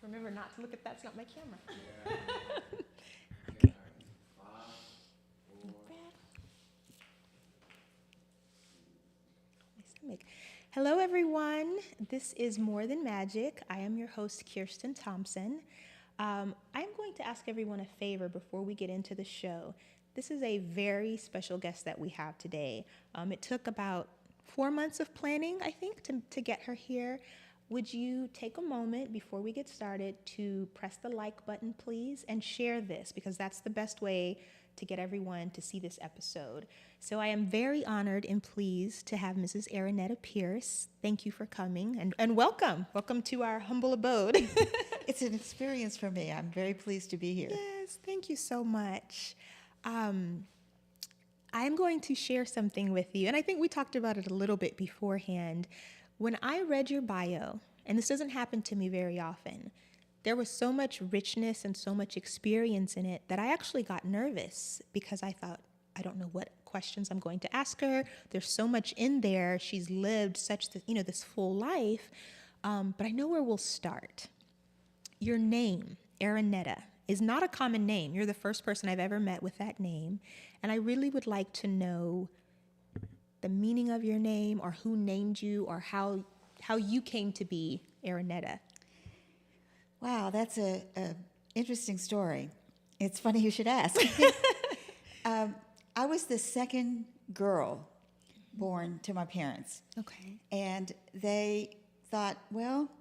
remember not to look at that. It's not my camera. Yeah. Okay. 5, 4. Hello, everyone. This is More Than Magic. I am your host, Kirsten Thompson. I'm going to ask everyone a favor before we get into the show. This is a very special guest that we have today. It took about 4 months of planning, I think, to get her here. Would you take a moment before we get started to press the like button, please, and share this, because that's the best way to get everyone to see this episode. So I am very honored and pleased to have Mrs. Aaronetta Pierce. Thank you for coming, and welcome. Welcome to our humble abode. It's an experience for me. I'm very pleased to be here. Yes, thank you so much. I'm going to share something with you, and I think we talked about it a little bit beforehand. When I read your bio, and this doesn't happen to me very often, there was so much richness and so much experience in it that I actually got nervous because I thought, I don't know what questions I'm going to ask her. There's so much in there. She's lived this full life, but I know where we'll start. Your name, Aaronetta, is not a common name. You're the first person I've ever met with that name, and I really would like to know the meaning of your name, or who named you, or how you came to be Aaronetta. Wow, that's a interesting story. It's funny you should ask. I was the second girl born to my parents. Okay. And they thought, well,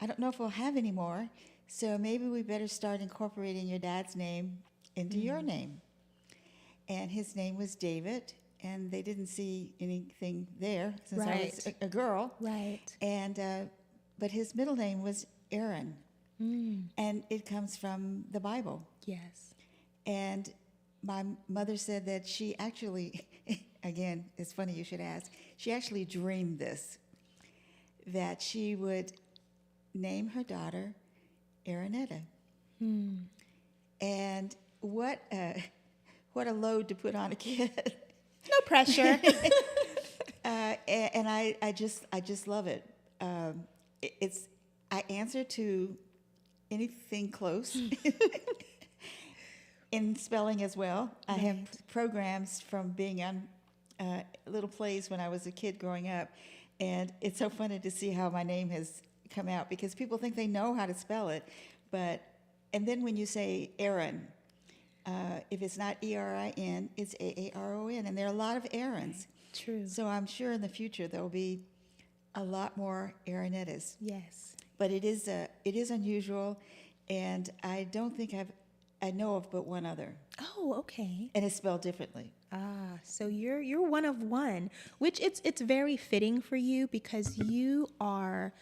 I don't know if we'll have any more, so maybe we better start incorporating your dad's name into your name. And his name was David, and they didn't see anything there since I was a girl. Right. And but his middle name was Aaron, and it comes from the Bible. Yes. And my mother said that she actually, again, it's funny you should ask, she actually dreamed this, that she would name her daughter Aaronetta. And what a load to put on a kid. No pressure. And I just love it. I answer to anything close in spelling as well. I have programs from being on little plays when I was a kid growing up, and it's so funny to see how my name has come out, because people think they know how to spell it, and then when you say Aaron, if it's not E-R-I-N, it's A-A-R-O-N, and there are a lot of Aarons. True. So I'm sure in the future there will be a lot more Aaronettas. Yes. But it is unusual, and I don't think I know of but one other. Oh, okay. And it's spelled differently. So you're one of one, which it's very fitting for you, because you are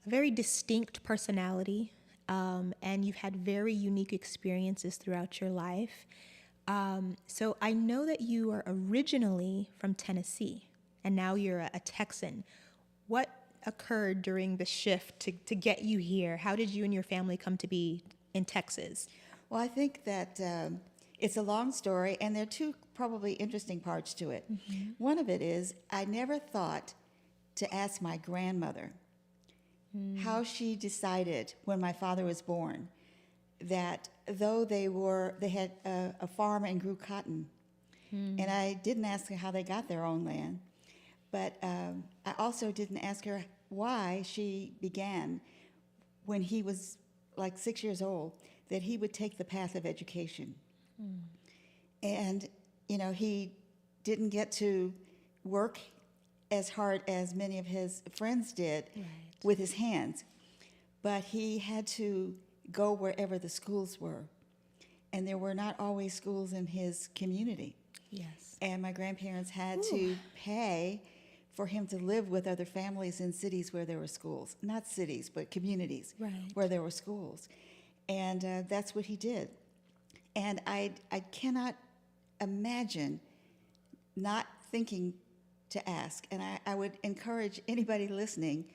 a very distinct personality, and you've had very unique experiences throughout your life. So I know that you are originally from Tennessee, and now you're a Texan. What occurred during the shift to get you here? How did you and your family come to be in Texas? Well, I think that it's a long story, and there are two probably interesting parts to it. One of it is I never thought to ask my grandmother how she decided when my father was born that though they had a farm and grew cotton, and I didn't ask her how they got their own land, but I also didn't ask her why she began, when he was like 6 years old, that he would take the path of education. And, he didn't get to work as hard as many of his friends did with his hands, but he had to go wherever the schools were. And there were not always schools in his community. Yes. And my grandparents had to pay for him to live with other families in cities where there were schools. Not cities, but communities where there were schools. And that's what he did. And I cannot imagine not thinking to ask. And I would encourage anybody listening,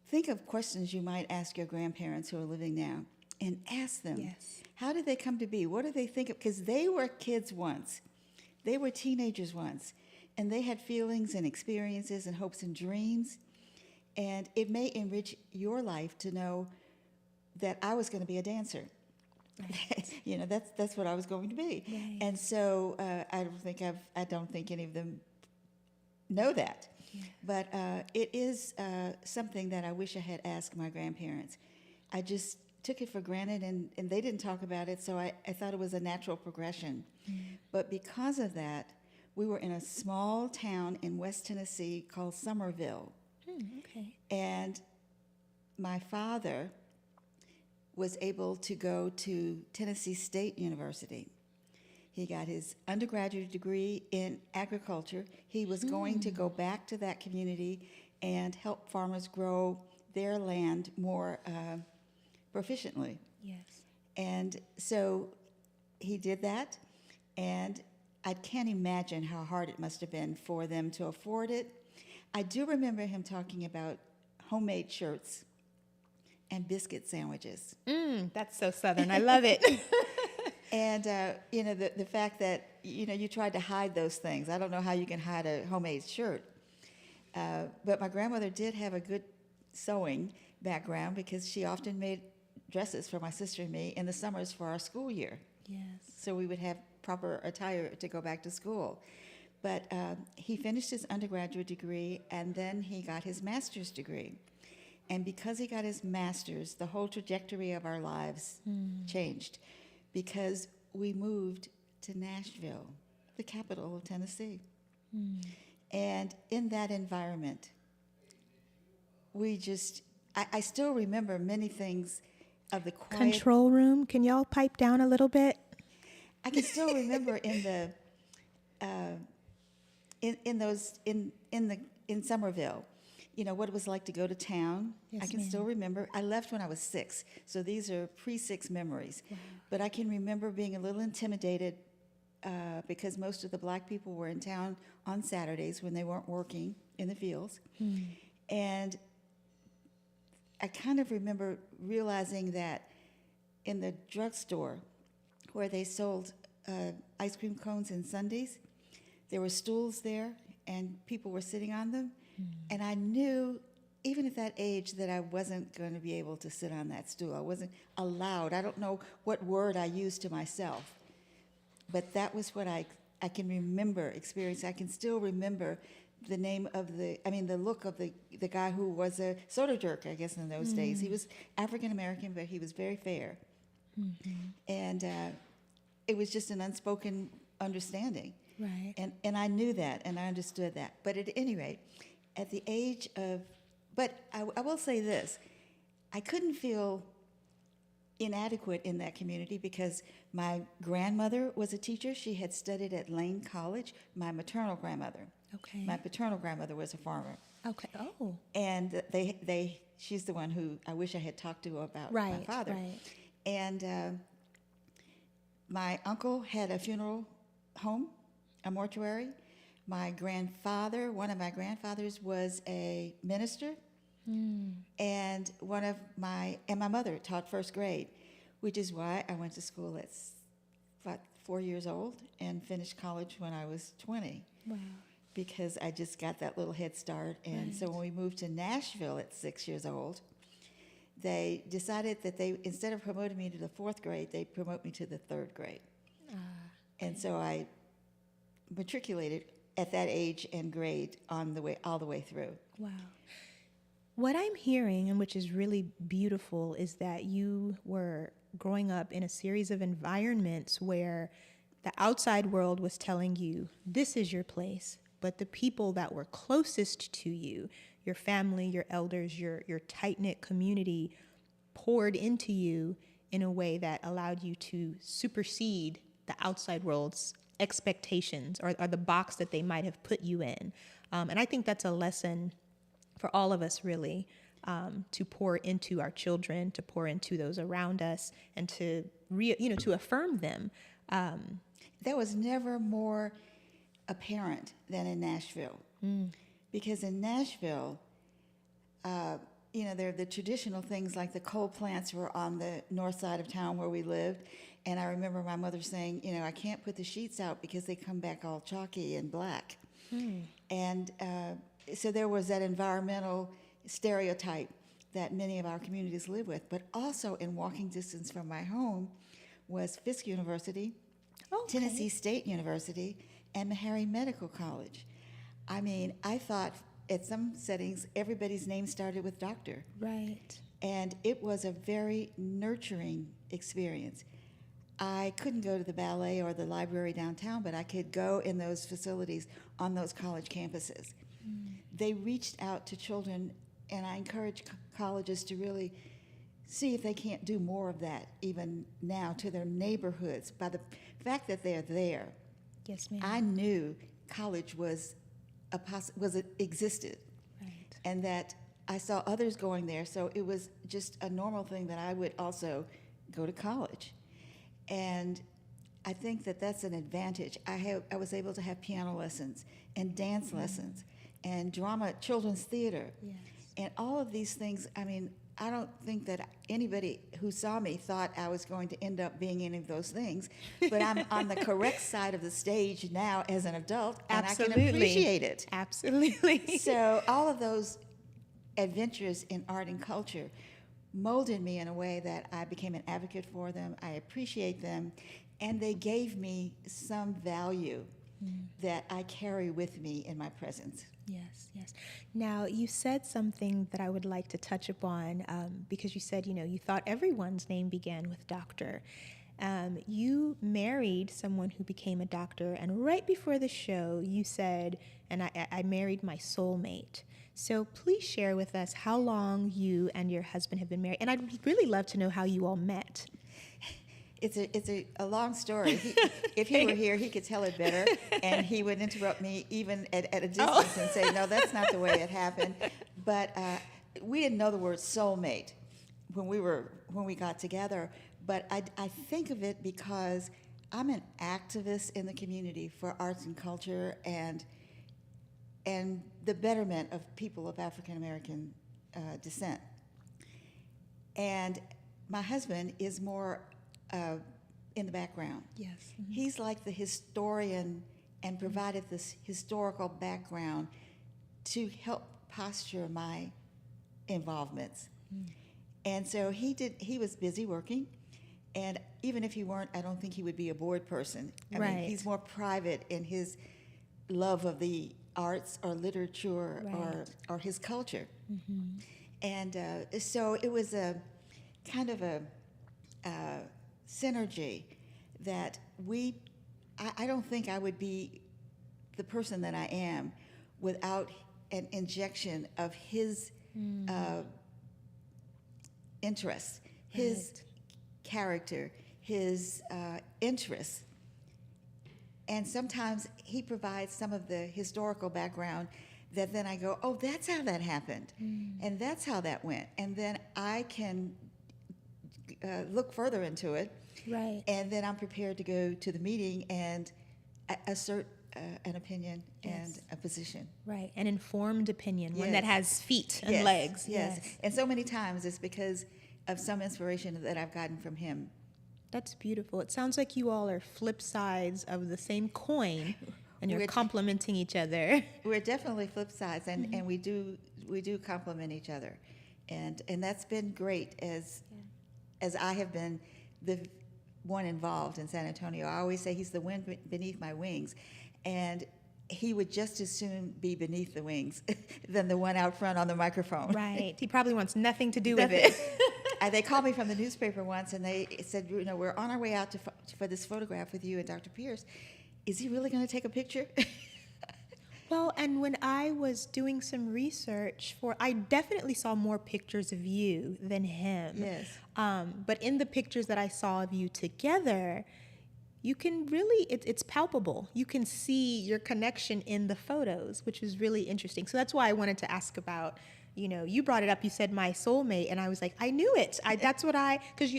think of questions you might ask your grandparents who are living now, and ask them, how did they come to be? What do they think of? Because they were kids once. They were teenagers once. And they had feelings and experiences and hopes and dreams. And it may enrich your life to know that I was going to be a dancer. Right. You know, that's what I was going to be. Right. And so I don't think any of them know that. Yeah. But it is something that I wish I had asked my grandparents. I just took it for granted, and they didn't talk about it, so I thought it was a natural progression. But because of that, we were in a small town in West Tennessee called Somerville. Okay. And my father was able to go to Tennessee State University. He got his undergraduate degree in agriculture. He was going to go back to that community and help farmers grow their land more proficiently. Yes. And so he did that, and I can't imagine how hard it must have been for them to afford it. I do remember him talking about homemade shirts and biscuit sandwiches. That's so Southern. I love it. And, you know, the fact that, you know, you tried to hide those things. I don't know how you can hide a homemade shirt. But my grandmother did have a good sewing background because she often made dresses for my sister and me in the summers for our school year. Yes. So we would have proper attire to go back to school. But he finished his undergraduate degree, and then he got his master's degree. And because he got his master's, the whole trajectory of our lives changed, because we moved to Nashville, the capital of Tennessee. And in that environment, we just, I still remember many things of the quiet. Control room. Can y'all pipe down a little bit? I can still remember in Somerville, you know, what it was like to go to town. Yes, I can still remember. I left when I was 6, so these are pre-6 memories. Wow. But I can remember being a little intimidated because most of the black people were in town on Saturdays when they weren't working in the fields. And I kind of remember realizing that in the drugstore where they sold ice cream cones and sundaes, there were stools there and people were sitting on them. And I knew, even at that age, that I wasn't going to be able to sit on that stool. I wasn't allowed. I don't know what word I used to myself, but that was what I can remember experiencing. I can still remember the name of the look of the guy who was a soda jerk, I guess, in those days. He was African American, but he was very fair. And it was just an unspoken understanding. Right. And I knew that, and I understood that. But at any rate, at the age of, but I will say this, I couldn't feel inadequate in that community because my grandmother was a teacher. She had studied at Lane College, my maternal grandmother. Okay. My paternal grandmother was a farmer. Okay. Oh. And she's the one who I wish I had talked to about my father. Right. And my uncle had a funeral home, a mortuary. My grandfather, one of my grandfathers, was a minister, and my mother taught first grade, which is why I went to school at about 4 years old and finished college when I was 20. Wow. Because I just got that little head start. And so when we moved to Nashville at 6 years old, they decided that instead of promoting me to the 4th grade, they'd promote me to the 3rd grade. And so I matriculated at that age and grade all the way through. Wow. What I'm hearing, and which is really beautiful, is that you were growing up in a series of environments where the outside world was telling you, this is your place, but the people that were closest to you, your family, your elders, your tight-knit community, poured into you in a way that allowed you to supersede the outside world's expectations or the box that they might have put you in. And I think that's a lesson for all of us, really, to pour into our children, to pour into those around us, and to affirm them. That was never more apparent than in Nashville. Because in Nashville, there are the traditional things like the coal plants were on the north side of town where we lived. And I remember my mother saying, I can't put the sheets out because they come back all chalky and black. And so there was that environmental stereotype that many of our communities live with, but also in walking distance from my home was Fisk University, Okay. Tennessee State University, and Meharry Medical College. I mean, I thought at some settings everybody's name started with doctor. Right. And it was a very nurturing experience. I couldn't go to the ballet or the library downtown, but I could go in those facilities on those college campuses. They reached out to children, and I encourage colleges to really see if they can't do more of that even now to their neighborhoods. By the fact that they're there, Yes, ma'am. I knew college existed, Right. and that I saw others going there, so it was just a normal thing that I would also go to college. And I think that that's an advantage. I was able to have piano lessons and dance lessons and drama, children's theater, Yes. and all of these things. I mean, I don't think that anybody who saw me thought I was going to end up being any of those things, but I'm on the correct side of the stage now as an adult, and I can appreciate it. Absolutely. So all of those adventures in art and culture molded me in a way that I became an advocate for them. I appreciate them, and they gave me some value that I carry with me in my presence. Yes, yes. Now, you said something that I would like to touch upon because you said, you thought everyone's name began with doctor. You married someone who became a doctor, and right before the show, you said, and I married my soulmate. So please share with us how long you and your husband have been married. And I'd really love to know how you all met. It's a long story. If he were here, he could tell it better, and he would interrupt me even at a distance and say, no, that's not the way it happened. But we didn't know the word soulmate when we got together. But I think of it because I'm an activist in the community for arts and culture and the betterment of people of African American descent. And my husband is more in the background. Yes. Mm-hmm. He's like the historian and provided this historical background to help posture my involvements. And so he was busy working, and even if he weren't, I don't think he would be a board person. I mean, he's more private in his love of the arts or literature or his culture. And so it was a kind of a synergy that I don't think I would be the person that I am without an injection of his interests, his character, his interests. And sometimes he provides some of the historical background that then I go, oh, that's how that happened. And that's how that went. And then I can look further into it. Right. And then I'm prepared to go to the meeting and assert an opinion and a position. Right. An informed opinion, one Yes. that has feet and legs. Yes. And so many times it's because of some inspiration that I've gotten from him. That's beautiful. It sounds like you all are flip sides of the same coin, and you're We're- complementing each other. We're definitely flip sides, and we do complement each other, and that's been great as I have been the one involved in San Antonio. I always say he's the wind beneath my wings, and he would just as soon be beneath the wings than the one out front on the microphone. Right. He probably wants nothing to do with it. They called me from the newspaper once, and they said, we're on our way out for this photograph with you and Dr. Pierce. Is he really going to take a picture? Well, and when I was doing some research I definitely saw more pictures of you than him. Yes. But in the pictures that I saw of you together, you can really, it's palpable. You can see your connection in the photos, which is really interesting. So that's why I wanted to ask about, you brought it up, you said my soulmate, and I was like, I knew it. Because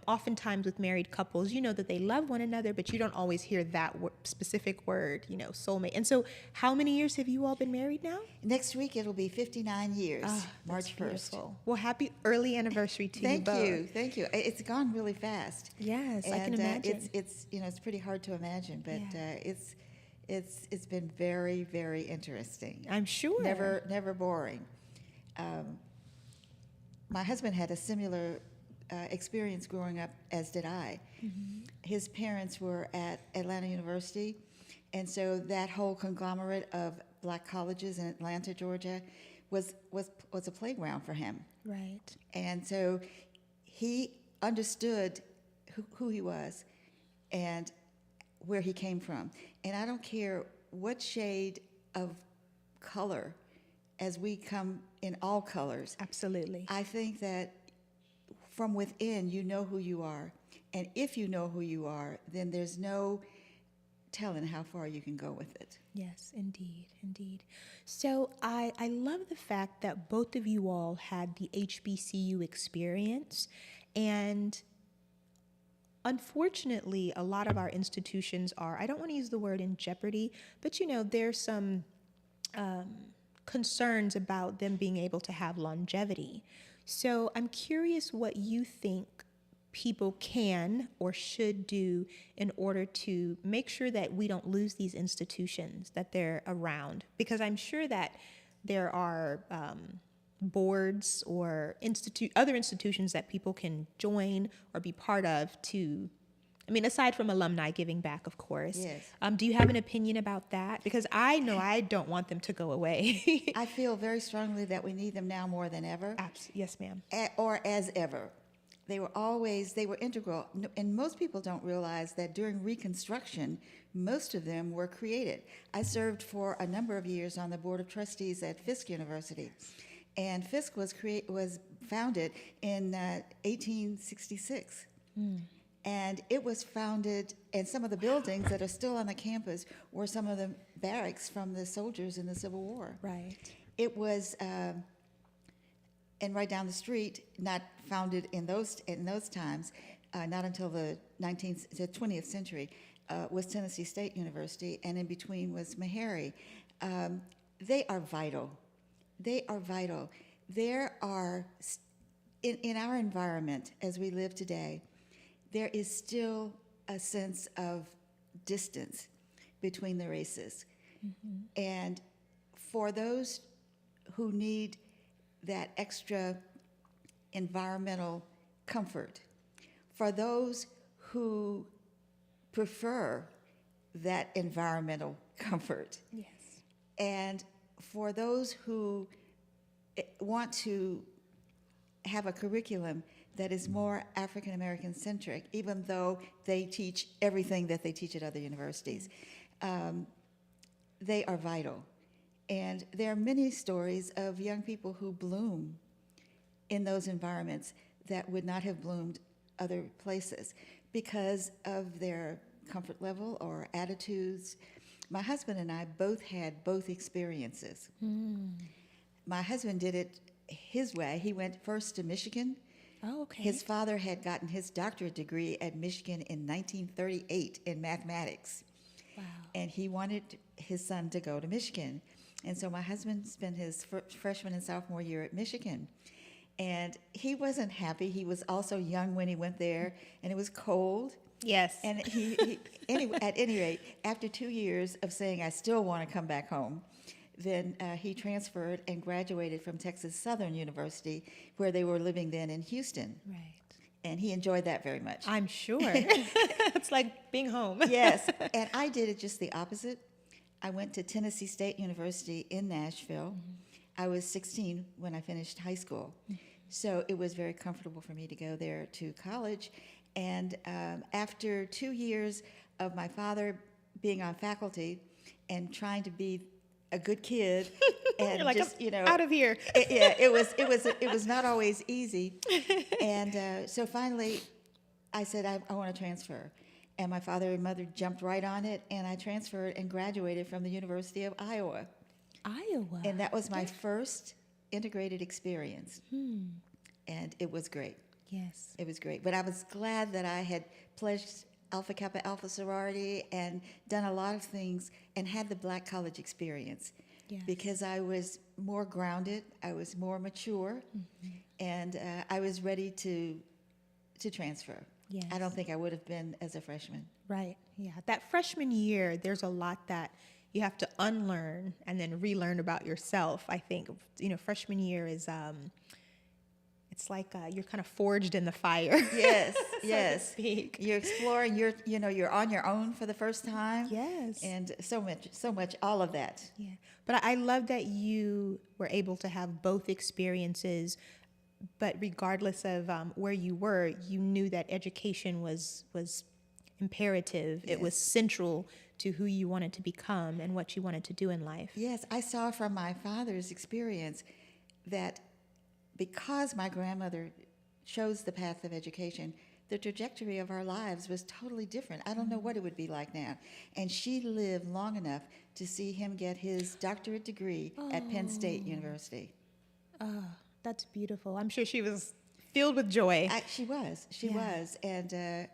oftentimes with married couples, that they love one another, but you don't always hear that specific word, soulmate. And so how many years have you all been married now? Next week it'll be 59 years, March 1st. Beautiful. Well, happy early anniversary to you both. Thank you. It's gone really fast. Yes, and, I can imagine. It's pretty hard to imagine, but it's been very, very interesting. I'm sure. Never boring. my husband had a similar experience growing up, as did I. His parents were at Atlanta University, and so that whole conglomerate of black colleges in Atlanta, Georgia, was a playground for him. Right. And so he understood who he was and where he came from. And I don't care what shade of color, as we come in all colors. Absolutely. I think that from within, you know who you are. And if you know who you are, then there's no telling how far you can go with it. Yes, indeed, indeed. So I love the fact that both of you all had the HBCU experience. And unfortunately, a lot of our institutions are, I don't want to use the word in jeopardy, but there's some concerns about them being able to have longevity. So I'm curious what you think people can or should do in order to make sure that we don't lose these institutions, that they're around. Because I'm sure that there are boards or other institutions that people can join or be part of to, aside from alumni giving back, of course. Yes. Do you have an opinion about that? Because I know I don't want them to go away. I feel very strongly that we need them now more than ever. Yes, ma'am. Or as ever. They were integral. And most people don't realize that during Reconstruction, most of them were created. I served for a number of years on the Board of Trustees at Fisk University. And Fisk was founded in 1866. And it was founded, and some of the buildings that are still on the campus were some of the barracks from the soldiers in the Civil War. Right. It was, and right down the street, not founded in those times, not until the 20th century, was Tennessee State University, and in between was Meharry. They are vital. They are vital. There are, in our environment as we live today, there is still a sense of distance between the races. And for those who need that extra environmental comfort, for those who prefer that environmental comfort, Yes. and for those who want to have a curriculum that is more African American centric, even though they teach everything that they teach at other universities, they are vital. And there are many stories of young people who bloom in those environments that would not have bloomed other places because of their comfort level or attitudes. My husband and I both had both experiences. My husband did it his way. He went first to Michigan. Oh, okay. His father had gotten his doctorate degree at Michigan in 1938 in mathematics. Wow. And he wanted his son to go to Michigan. And so my husband spent his freshman and sophomore year at Michigan. And he wasn't happy. He was also young when he went there, and it was cold. Yes. And anyway, at any rate, after 2 years of saying, I still want to come back home, then he transferred and graduated from Texas Southern University, where they were living then in Houston. Right. And he enjoyed that very much. I'm sure. It's like being home. Yes. And I did it just the opposite. I went to Tennessee State University in Nashville. I was 16 when I finished high school. So it was very comfortable for me to go there to college. And after 2 years of my father being on faculty and trying to be a good kid, and You're like, just out of here. it was not always easy. And so finally, I said I want to transfer, and my father and mother jumped right on it, and I transferred and graduated from the University of Iowa. Iowa. And that was my first integrated experience, and it was great. Yes. It was great. But I was glad that I had pledged Alpha Kappa Alpha sorority and done a lot of things and had the black college experience. Yes. Because I was more grounded, I was more mature, and I was ready to transfer. Yes. I don't think I would have been as a freshman. Right. Yeah. That freshman year, there's a lot that you have to unlearn and then relearn about yourself. I think, freshman year is, it's like you're kind of forged in the fire. Yes, so to yes. speak. You're exploring. You're on your own for the first time. Yes. And so much, all of that. Yeah. But I love that you were able to have both experiences, but regardless of where you were, you knew that education was imperative. Yes. It was central to who you wanted to become and what you wanted to do in life. Yes, I saw from my father's experience that because my grandmother chose the path of education, the trajectory of our lives was totally different. I don't know what it would be like now. And she lived long enough to see him get his doctorate degree at Penn State University. Oh, that's beautiful. I'm sure she was filled with joy. She was. And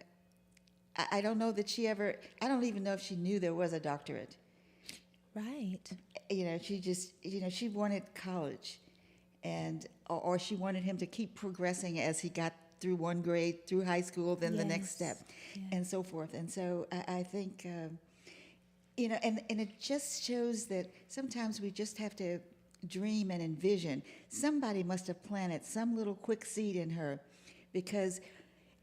I don't know that I don't even know if she knew there was a doctorate. Right. She just, she wanted college. Or she wanted him to keep progressing as he got through one grade, through high school, then the next step, and so forth. And so I think, and it just shows that sometimes we just have to dream and envision. Somebody must have planted some little quick seed in her, because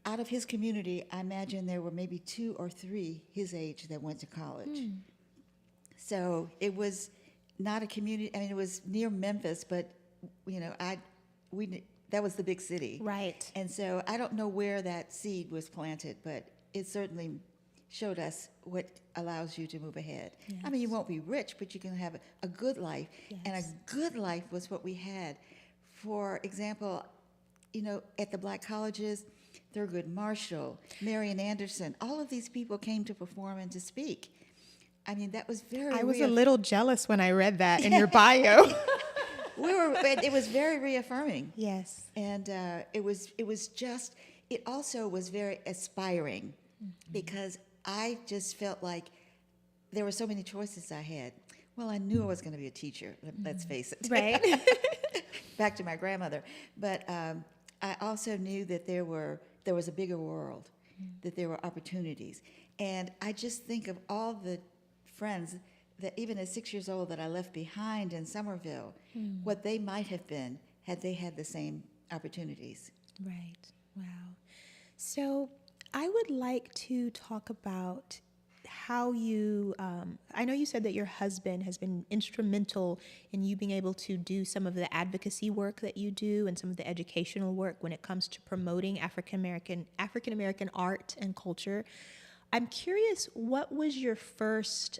out of his community, I imagine there were maybe 2 or 3 his age that went to college. So it was not a community. I mean, it was near Memphis, but that was the big city. Right. And so I don't know where that seed was planted, but it certainly showed us what allows you to move ahead. Yes. I mean, you won't be rich, but you can have a good life. Yes. And a good life was what we had. For example, at the black colleges, Thurgood Marshall, Marian Anderson, all of these people came to perform and to speak. I mean, that was very I was a little jealous when I read that in your bio. It was very reaffirming. Yes. And it also was very aspiring, because I just felt like there were so many choices I had. Well, I knew I was going to be a teacher, let's face it. Right. Back to my grandmother. But I also knew that there was a bigger world, that there were opportunities. And I just think of all the friends that even at 6 years old that I left behind in Somerville, what they might have been had they had the same opportunities. Right. Wow. So I would like to talk about how you, I know you said that your husband has been instrumental in you being able to do some of the advocacy work that you do and some of the educational work when it comes to promoting African American art and culture. I'm curious, what was your first,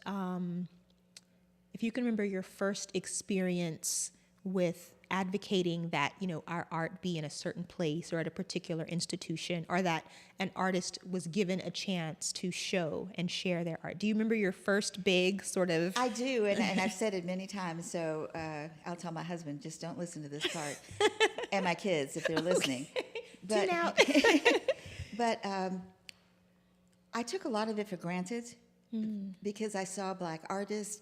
if you can remember your first experience with advocating that, our art be in a certain place or at a particular institution, or that an artist was given a chance to show and share their art. Do you remember your first big sort of... I do, and I've said it many times, so I'll tell my husband, just don't listen to this part, and my kids, if they're listening. Tune out. But I took a lot of it for granted because I saw black artists,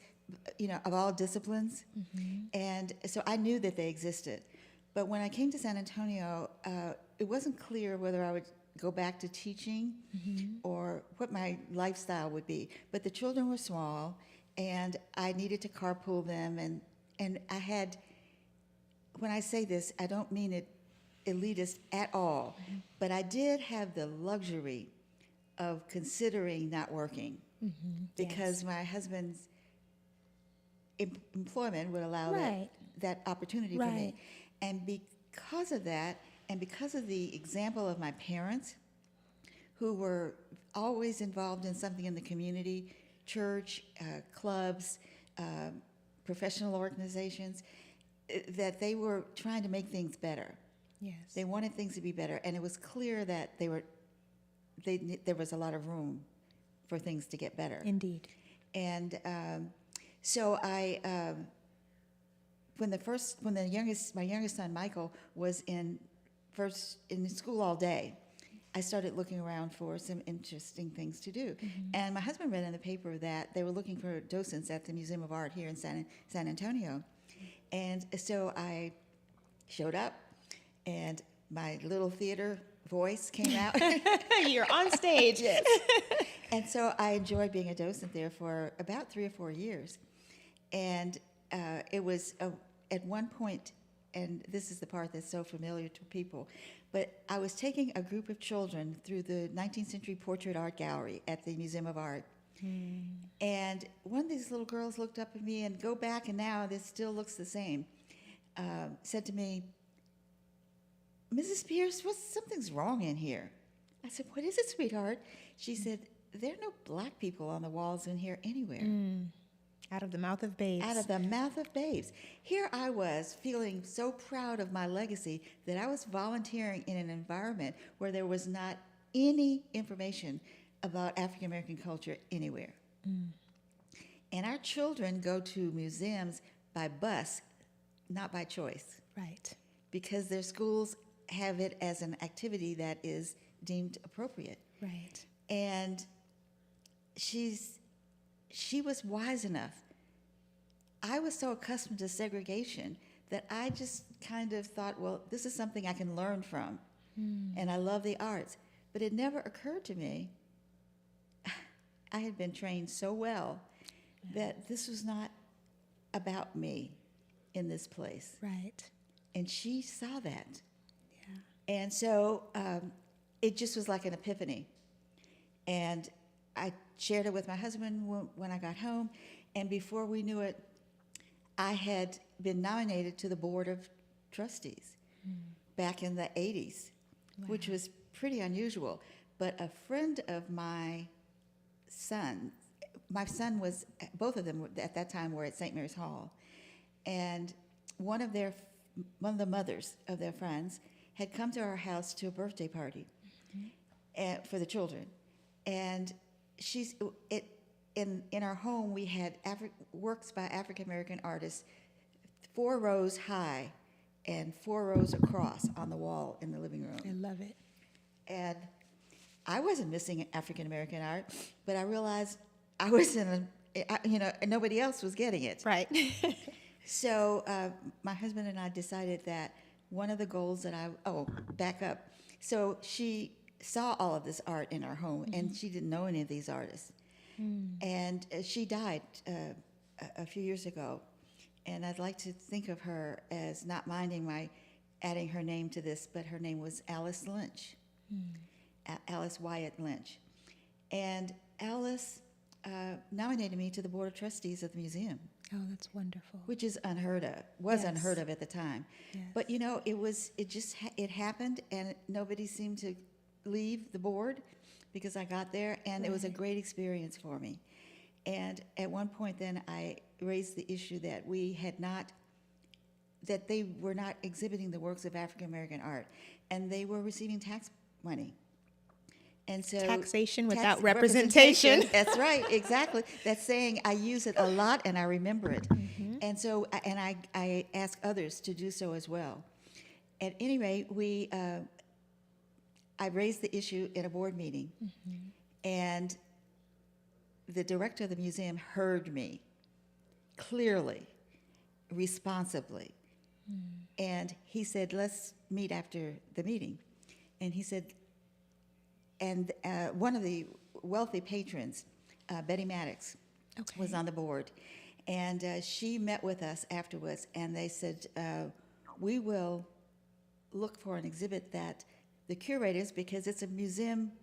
of all disciplines. And so I knew that they existed. But when I came to San Antonio, it wasn't clear whether I would go back to teaching or what my lifestyle would be. But the children were small, and I needed to carpool them. And I had, when I say this, I don't mean it elitist at all, but I did have the luxury of considering not working because my husband's employment would allow that opportunity for me. And because of that, and because of the example of my parents, who were always involved in something in the community, church, clubs, professional organizations, that they were trying to make things better. Yes. They wanted things to be better, and it was clear that there was a lot of room for things to get better. Indeed. And so I, when my youngest son Michael was in school all day, I started looking around for some interesting things to do. And my husband read in the paper that they were looking for docents at the Museum of Art here in San Antonio. And so I showed up, and my little theater voice came out. You're on stage. Yes. And so I enjoyed being a docent there for about 3 or 4 years. And it was, at one point, and this is the part that's so familiar to people, but I was taking a group of children through the 19th century portrait art gallery at the Museum of Art. And one of these little girls looked up at me and go back, and now this still looks the same, said to me, "Mrs. Pierce, something's wrong in here." I said, "What is it, sweetheart?" She said, "There are no black people on the walls in here anywhere." Out of the mouth of babes. Out of the mouth of babes. Here I was feeling so proud of my legacy that I was volunteering in an environment where there was not any information about African American culture anywhere. And our children go to museums by bus, not by choice, Right. because their schools have it as an activity that is deemed appropriate. Right. And she was wise enough. I was so accustomed to segregation that I just kind of thought, well, this is something I can learn from. And I love the arts. But it never occurred to me, I had been trained so well that this was not about me in this place. Right. And she saw that. Yeah. And so it just was like an epiphany. And I shared it with my husband when I got home. And before we knew it, I had been nominated to the Board of Trustees back in the 80s, which was pretty unusual. But a friend of my son was, both of them at that time were at St. Mary's Hall. And one of the mothers of their friends had come to our house to a birthday party for the children. And in our home, we had works by African American artists 4 rows high and 4 rows across on the wall in the living room. I love it. And I wasn't missing African American art, but I realized I was nobody else was getting it. Right. So my husband and I decided that one of the goals that back up. So she saw all of this art in our home, and she didn't know any of these artists. And she died a few years ago, and I'd like to think of her as not minding my adding her name to this, but her name was Alice Lynch, Alice Wyatt Lynch. And Alice nominated me to the Board of Trustees of the museum. Oh, that's wonderful. Which is unheard of, was Yes. unheard of at the time. Yes. But it happened, and nobody seemed to leave the board because I got there, and it was a great experience for me. And at one point then I raised the issue that that they were not exhibiting the works of African American art, and they were receiving tax money. And so Taxation without representation. That's right, exactly. That's saying I use it a lot and I remember it. And so, I ask others to do so as well. At any rate, I raised the issue in a board meeting, and the director of the museum heard me clearly, responsibly. And he said, "Let's meet after the meeting." And he said, and one of the wealthy patrons, Betty Maddox, was on the board. And she met with us afterwards, and they said, "We will look for an exhibit that the curators," because it's a museum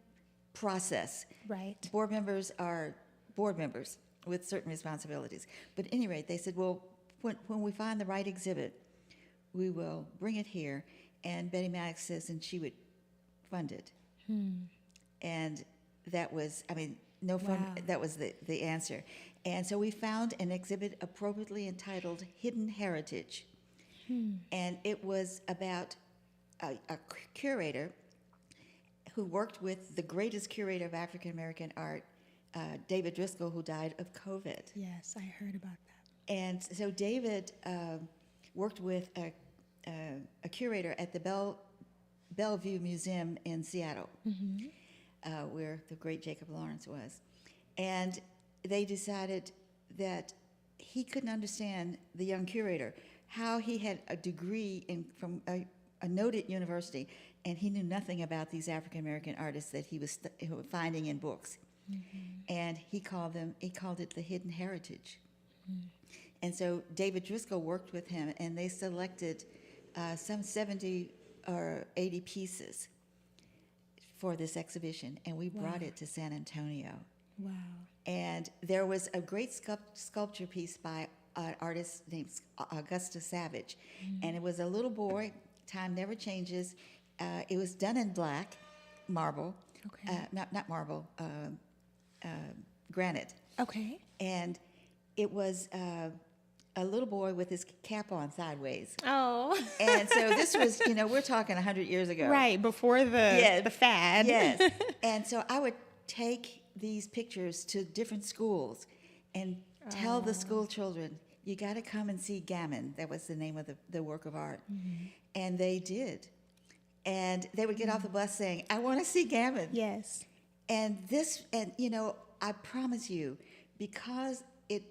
process. Right. Board members are board members with certain responsibilities. But at any rate, they said, "Well, when we find the right exhibit, we will bring it here." And Betty Maddox says, and she would fund it. And that was, no fund, Wow. that was the answer. And so we found an exhibit appropriately entitled Hidden Heritage. And it was about a curator who worked with the greatest curator of African American art, David Driscoll, who died of COVID. Yes, I heard about that. And so David worked with a curator at the Bellevue Museum in Seattle, where the great Jacob Lawrence was. And they decided that he couldn't understand, the young curator, how he had a degree from a noted university, and he knew nothing about these African American artists that he was finding in books. And he called it the hidden heritage. And so David Driscoll worked with him, and they selected some 70 or 80 pieces for this exhibition, and we brought it to San Antonio. Wow. And there was a great sculpture piece by an artist named Augusta Savage, and it was a little boy. Time never changes. It was done in black marble, not marble, granite. Okay. And it was a little boy with his cap on sideways. Oh. And so this was, we're talking 100 years ago. Right, before the fad. Yes. And so I would take these pictures to different schools and tell the school children, you got to come and see Gammon. That was the name of the work of art. And they did. And they would get off the bus saying, I want to see Gammon. Yes. And I promise you, because it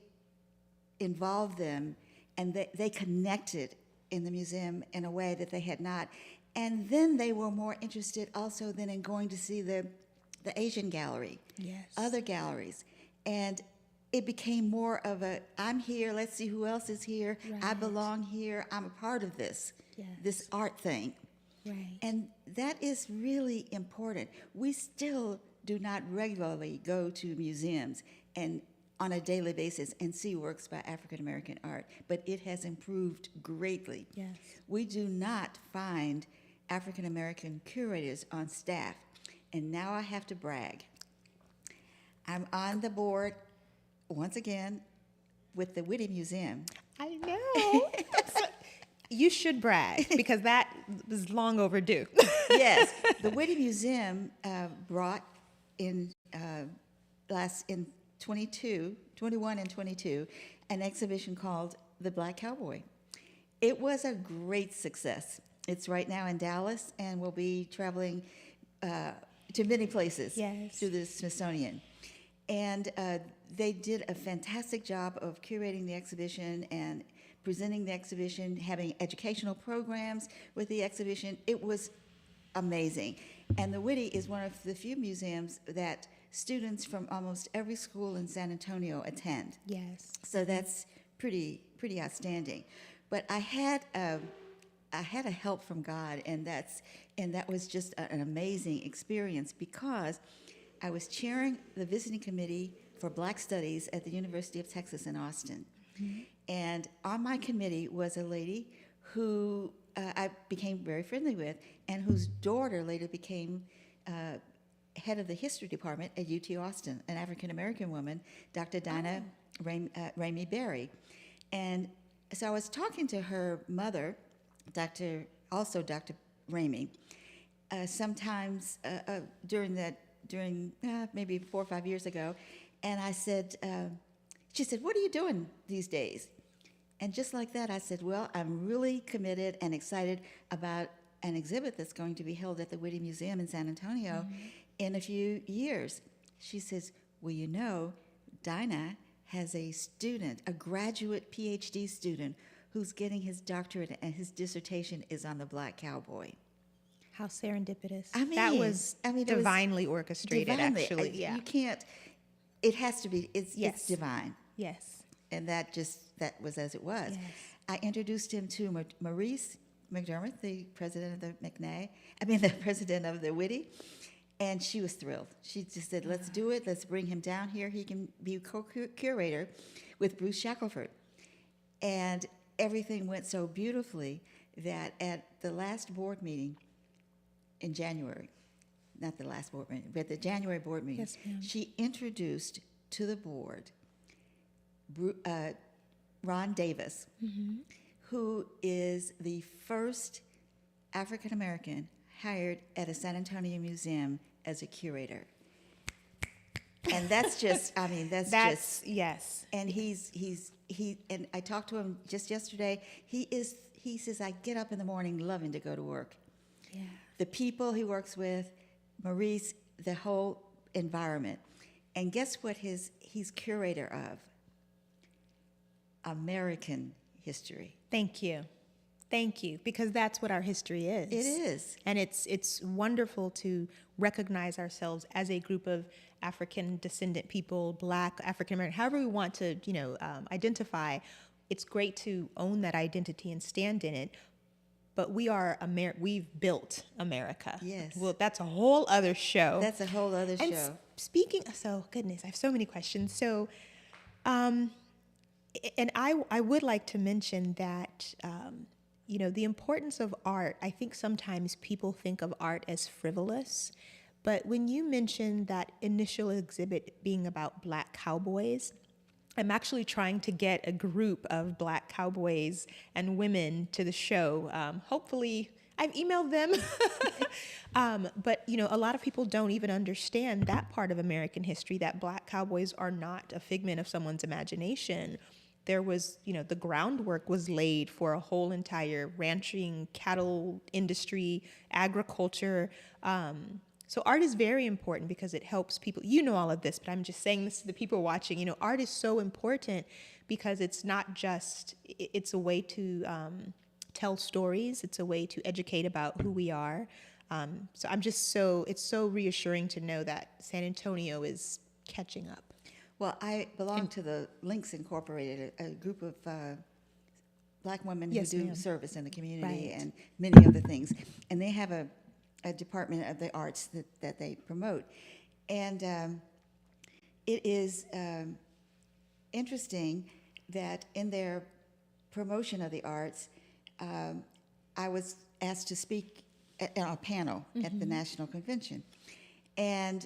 involved them and they connected in the museum in a way that they had not. And then they were more interested also than in going to see the Asian gallery, other galleries. And it became more of I'm here, let's see who else is here, I belong here, I'm a part of this art thing. Right. And that is really important. We still do not regularly go to museums and on a daily basis and see works by African American art, but it has improved greatly. Yes. We do not find African American curators on staff, and now I have to brag. I'm on the board, once again, with the Whitty Museum. I know. You should brag, because that was long overdue. Yes, the Whitty Museum brought in 21 and 22 an exhibition called The Black Cowboy. It was a great success. It's right now in Dallas and will be traveling to many places through the Smithsonian. And they did a fantastic job of curating the exhibition and presenting the exhibition, having educational programs with the exhibition. It was amazing. And the Whitty is one of the few museums that students from almost every school in San Antonio attend. Yes. So that's pretty outstanding. But I had a help from God, and that was just an amazing experience, because I was chairing the visiting committee for Black Studies at the University of Texas in Austin. And on my committee was a lady who I became very friendly with, and whose daughter later became head of the history department at UT Austin, an African-American woman, Dr. Dinah Ramey Berry. And so I was talking to her mother, Dr. Ramey, sometimes during maybe 4 or 5 years ago, and I said, she said, what are you doing these days? And just like that, I said, well, I'm really committed and excited about an exhibit that's going to be held at the Whitty Museum in San Antonio in a few years. She says, well, Dinah has a student, a graduate PhD student, who's getting his doctorate, and his dissertation is on the Black Cowboy. How serendipitous. That was divinely orchestrated, actually. Yeah. You can't, it has to be, it's divine. Yes. And that was as it was. Yes. I introduced him to Maurice McDermott, the president of the president of the Whitty, and she was thrilled. She just said, let's do it. Let's bring him down here. He can be co-curator with Bruce Shackelford. And everything went so beautifully that at the last board meeting in January, not the last board meeting, but the January board meeting, she introduced to the board Ron Davis, who is the first African American hired at a San Antonio museum as a curator. And that's just, yes. And and I talked to him just yesterday. He says, I get up in the morning loving to go to work. Yeah. The people he works with, Maurice, the whole environment. And guess what he's curator of? American history. Thank you, because that's what our history is. It is. And it's wonderful to recognize ourselves as a group of African descendant people, Black, African American, however we want to, identify. It's great to own that identity and stand in it. but we've built America. Yes. Well, that's a whole other show. That's a whole other And show. goodness, I have so many questions. So, and I would like to mention that, the importance of art. I think sometimes people think of art as frivolous, but when you mentioned that initial exhibit being about Black cowboys, I'm actually trying to get a group of Black cowboys and women to the show. Hopefully, I've emailed them. But, a lot of people don't even understand that part of American history, that Black cowboys are not a figment of someone's imagination. There was, the groundwork was laid for a whole entire ranching, cattle industry, agriculture. So art is very important because it helps people. You know all of this, but I'm just saying this to the people watching. Art is so important because it's not just, it's a way to tell stories. It's a way to educate about who we are. So it's so reassuring to know that San Antonio is catching up. Well, I belong to the Links Incorporated, a group of Black women Yes, who do ma'am. service in the community Right. and many other things. And they have a department of the arts that they promote. And it is interesting that in their promotion of the arts, I was asked to speak on a panel at the National Convention. And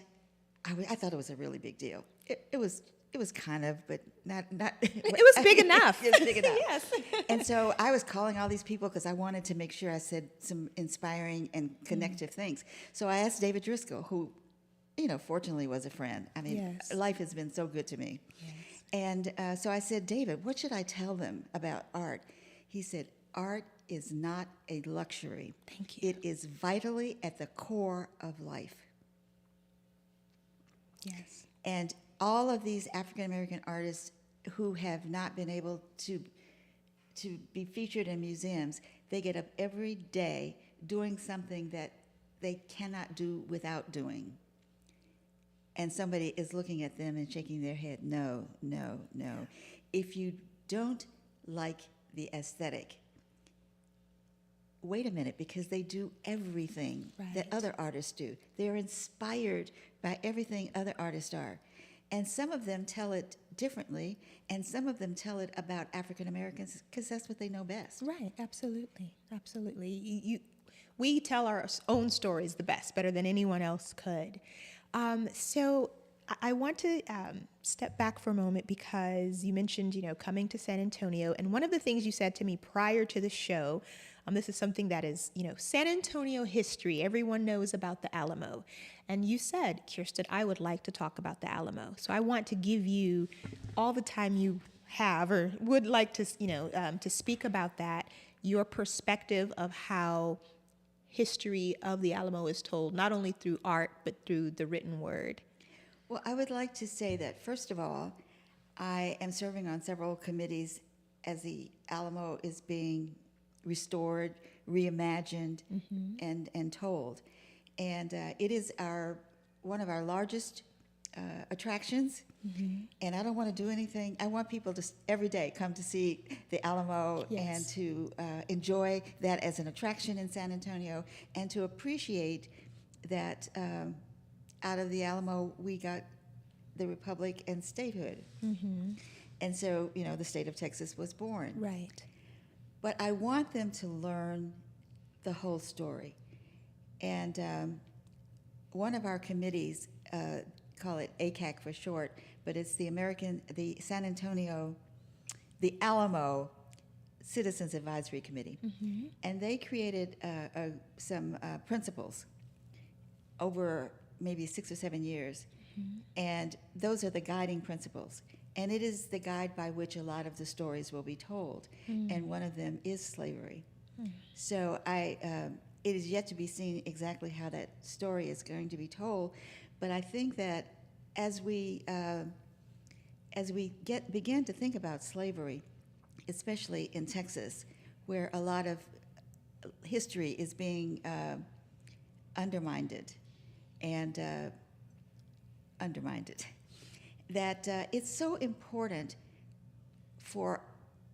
I thought it was a really big deal. It was kind of, but not. It was big enough. It was big enough. Yes. And so I was calling all these people because I wanted to make sure I said some inspiring and connective things. So I asked David Driscoll, who, fortunately was a friend. I mean, Yes. life has been so good to me. Yes. And so I said, David, what should I tell them about art? He said, art is not a luxury. Thank you. It is vitally at the core of life. Yes. And all of these African American artists who have not been able to be featured in museums, they get up every day doing something that they cannot do without doing. And somebody is looking at them and shaking their head, no, no, no. If you don't like the aesthetic, wait a minute, because they do everything that Right. other artists do. They're inspired by everything other artists are. And some of them tell it differently, and some of them tell it about African Americans because that's what they know best. Right. Absolutely. Absolutely. We tell our own stories the best, better than anyone else could. So I want to step back for a moment because you mentioned, coming to San Antonio. And one of the things you said to me prior to the show, this is something that is, San Antonio history. Everyone knows about the Alamo. And you said, Kirsten, I would like to talk about the Alamo. So I want to give you all the time you have or would like to, to speak about that, your perspective of how history of the Alamo is told, not only through art, but through the written word. Well, I would like to say that, first of all, I am serving on several committees as the Alamo is being restored, reimagined, and told. And it is one of our largest attractions. And I don't want to do anything. I want people to every day come to see the Alamo and to enjoy that as an attraction in San Antonio and to appreciate that out of the Alamo we got the Republic and statehood. And so, the state of Texas was born. Right. But I want them to learn the whole story. And one of our committees, call it ACAC for short, but it's the Alamo Citizens Advisory Committee. And they created some principles over maybe 6 or 7 years. And those are the guiding principles. And it is the guide by which a lot of the stories will be told. And one of them is slavery. So it is yet to be seen exactly how that story is going to be told. But I think that as we begin to think about slavery, especially in Texas, where a lot of history is being undermined, that it's so important for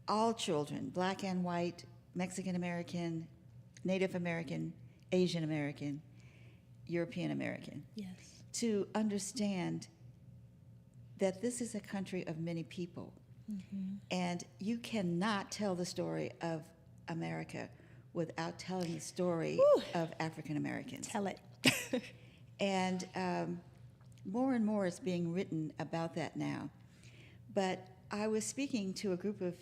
all children, Black and white, Mexican American, Native American, Asian American, European American, Yes. to understand that this is a country of many people. And you cannot tell the story of America without telling the story Whew. of African Americans. Tell it. And more and more is being written about that now. But I was speaking to a group of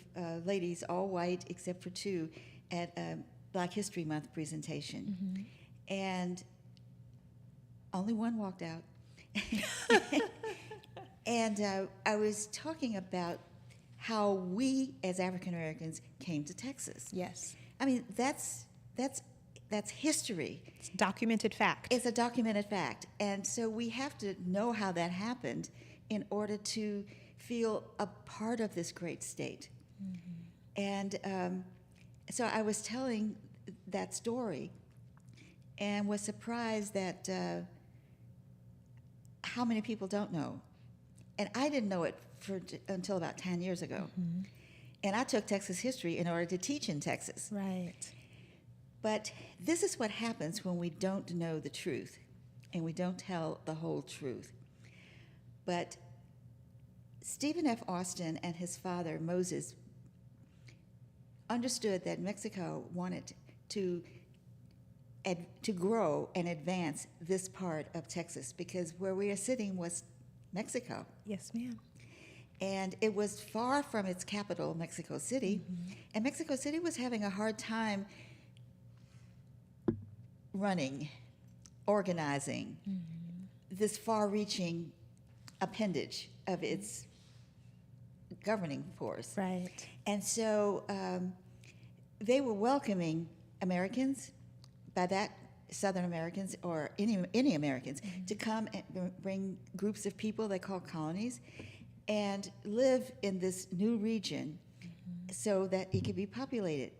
ladies, all white except for two, at a Black History Month presentation. And only one walked out. And I was talking about how we as African Americans came to Texas. Yes. I mean, that's history. It's documented fact. It's a documented fact. And so we have to know how that happened in order to feel a part of this great state. And so I was telling that story and was surprised that how many people don't know. And I didn't know it until about 10 years ago. And I took Texas history in order to teach in Texas. Right. But this is what happens when we don't know the truth and we don't tell the whole truth. But Stephen F. Austin and his father, Moses, understood that Mexico wanted to grow and advance this part of Texas because where we are sitting was Mexico. Yes, ma'am. And it was far from its capital, Mexico City. And Mexico City was having a hard time running, organizing this far-reaching appendage of its governing force. Right. And so they were welcoming Americans, by that Southern Americans or any Americans, to come and bring groups of people they call colonies and live in this new region so that it could be populated.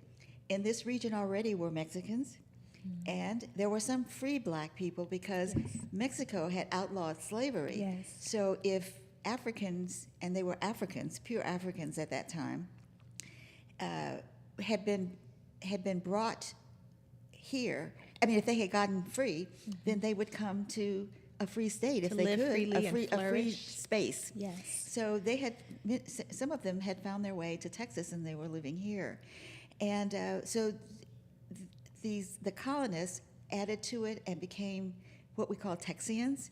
In this region already were Mexicans, and there were some free black people because Mexico had outlawed slavery. Yes. So if Africans, and they were Africans, pure Africans at that time, had been brought here, I mean, if they had gotten free, then they would come to a free state if To they live could, freely a and free flourish. space. Yes. So they had, some of them had found their way to Texas and they were living here. And so the colonists added to it and became what we call Texians.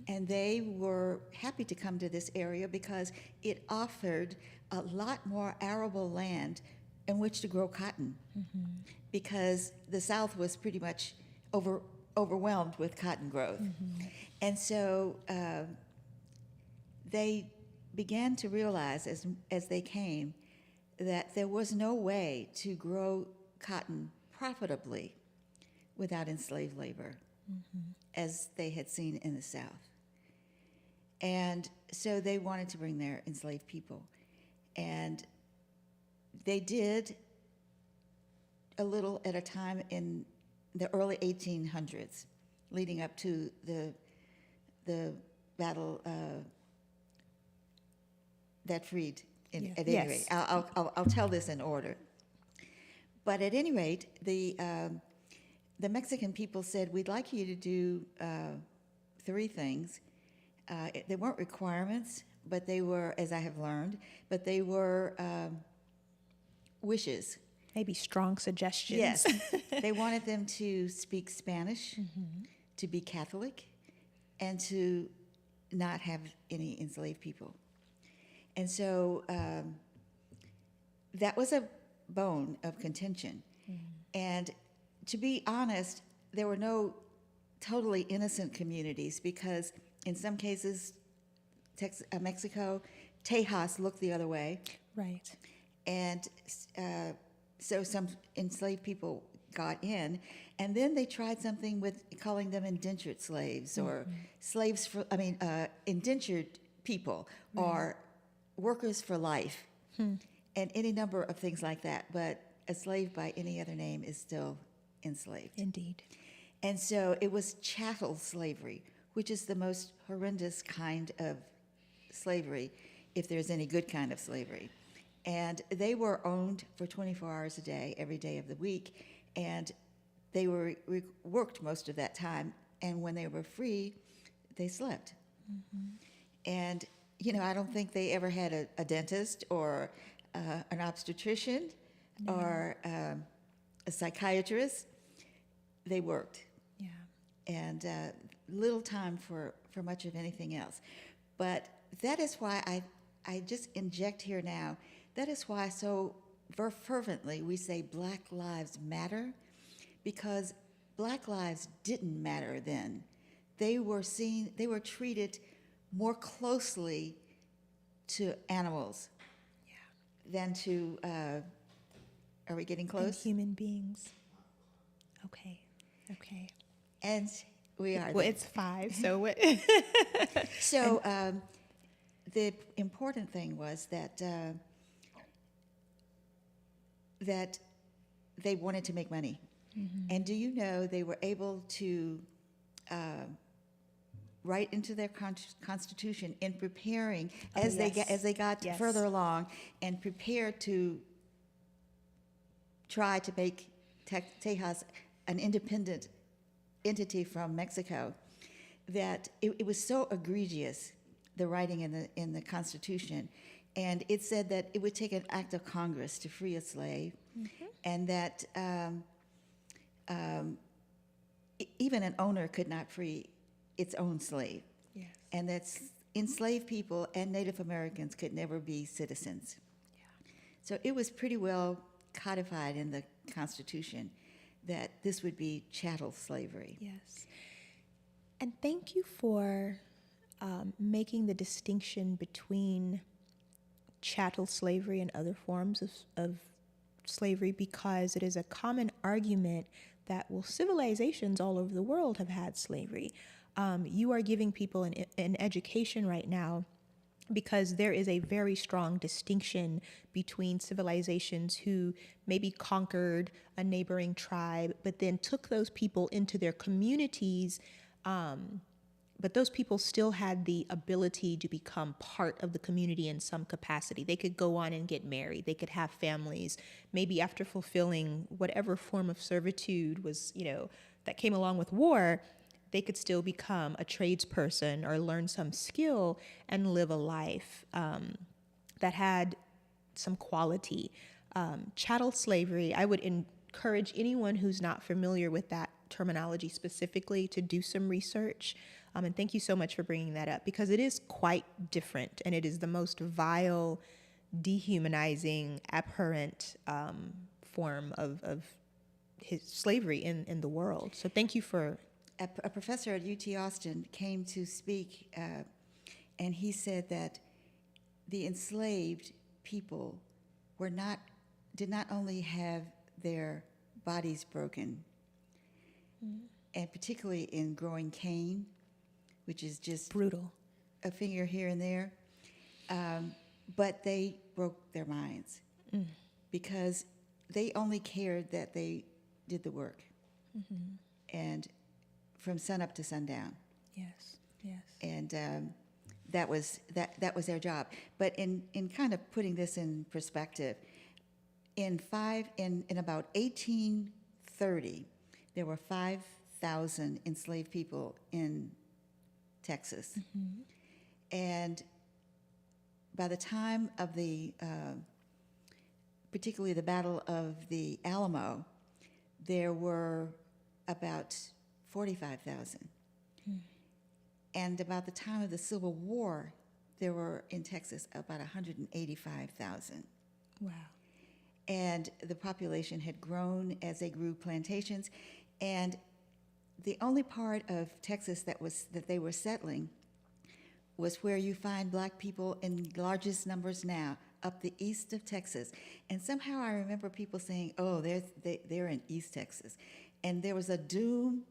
And they were happy to come to this area because it offered a lot more arable land in which to grow cotton. Because the South was pretty much overwhelmed with cotton growth. And so they began to realize as they came that there was no way to grow cotton profitably without enslaved labor, as they had seen in the South. And so they wanted to bring their enslaved people. And they did a little at a time in the early 1800s, leading up to the battle that freed. At any rate, I'll tell this in order. But at any rate, the Mexican people said, "We'd like you to do 3 things." They weren't requirements, but they were, as I have learned, but they were wishes. Maybe strong suggestions. Yes. They wanted them to speak Spanish, to be Catholic, and to not have any enslaved people. And so that was a bone of contention. And to be honest, there were no totally innocent communities because in some cases, Mexico, Tejas looked the other way. Right. And so some enslaved people got in, and then they tried something with calling them indentured slaves or slaves for, indentured people or workers for life and any number of things like that. But a slave by any other name is still enslaved. Indeed. And so it was chattel slavery, which is the most horrendous kind of slavery, if there's any good kind of slavery. And they were owned for 24 hours a day, every day of the week, and they were worked most of that time, and when they were free, they slept. And I don't think they ever had a dentist or an obstetrician or a psychiatrist. They worked, Yeah. and little time for much of anything else. But that is why I just inject here now, that is why so fervently we say Black Lives Matter, because Black lives didn't matter then. They were treated more closely to animals than to, are we getting And close? human beings. Okay. Okay. And we are. Well, it's 5, so what? So the important thing was that that they wanted to make money. And do you know they were able to write into their constitution in preparing as they got Yes. further along and prepared to try to make Tejas an independent entity from Mexico, that it was so egregious, the writing in the Constitution, and it said that it would take an act of Congress to free a slave, and that even an owner could not free its own slave, Yes. and that enslaved people and Native Americans could never be citizens. So it was pretty well codified in the Constitution that this would be chattel slavery. Yes. And thank you for making the distinction between chattel slavery and other forms of slavery, because it is a common argument that, well, civilizations all over the world have had slavery. You are giving people an education right now, because there is a very strong distinction between civilizations who maybe conquered a neighboring tribe, but then took those people into their communities, but those people still had the ability to become part of the community in some capacity. They could go on and get married. They could have families. Maybe after fulfilling whatever form of servitude was, that came along with war, they could still become a tradesperson or learn some skill and live a life that had some quality. Chattel slavery, I would encourage anyone who's not familiar with that terminology specifically to do some research. And thank you so much for bringing that up, because it is quite different, and it is the most vile, dehumanizing, abhorrent form of slavery in the world. So thank you for... A professor at UT Austin came to speak, and he said that the enslaved people did not only have their bodies broken, and particularly in growing cane, which is just brutal, a finger here and there, but they broke their minds because they only cared that they did the work, and from sunup to sundown. Yes, yes. And that was their job. But in kind of putting this in perspective, in about 1830, there were 5,000 enslaved people in Texas, and by the time of the particularly the Battle of the Alamo, there were about 45,000. And about the time of the Civil War, there were in Texas about 185,000. Wow. And the population had grown as they grew plantations. And the only part of Texas that they were settling was where you find black people in largest numbers now, up the east of Texas. And somehow I remember people saying, oh, they're in East Texas. And there was a doom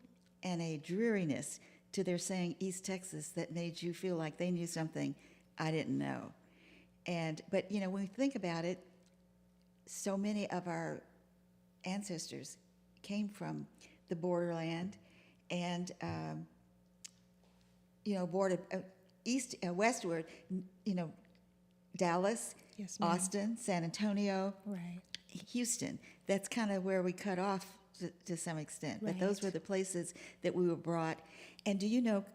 and a dreariness to their saying East Texas that made you feel like they knew something I didn't know. But when we think about it, so many of our ancestors came from the borderland and westward, Dallas, Yes, ma'am. Austin, San Antonio, Right. Houston. That's kind of where we cut off to some extent, but those Right. were the places that we were brought. And do you know,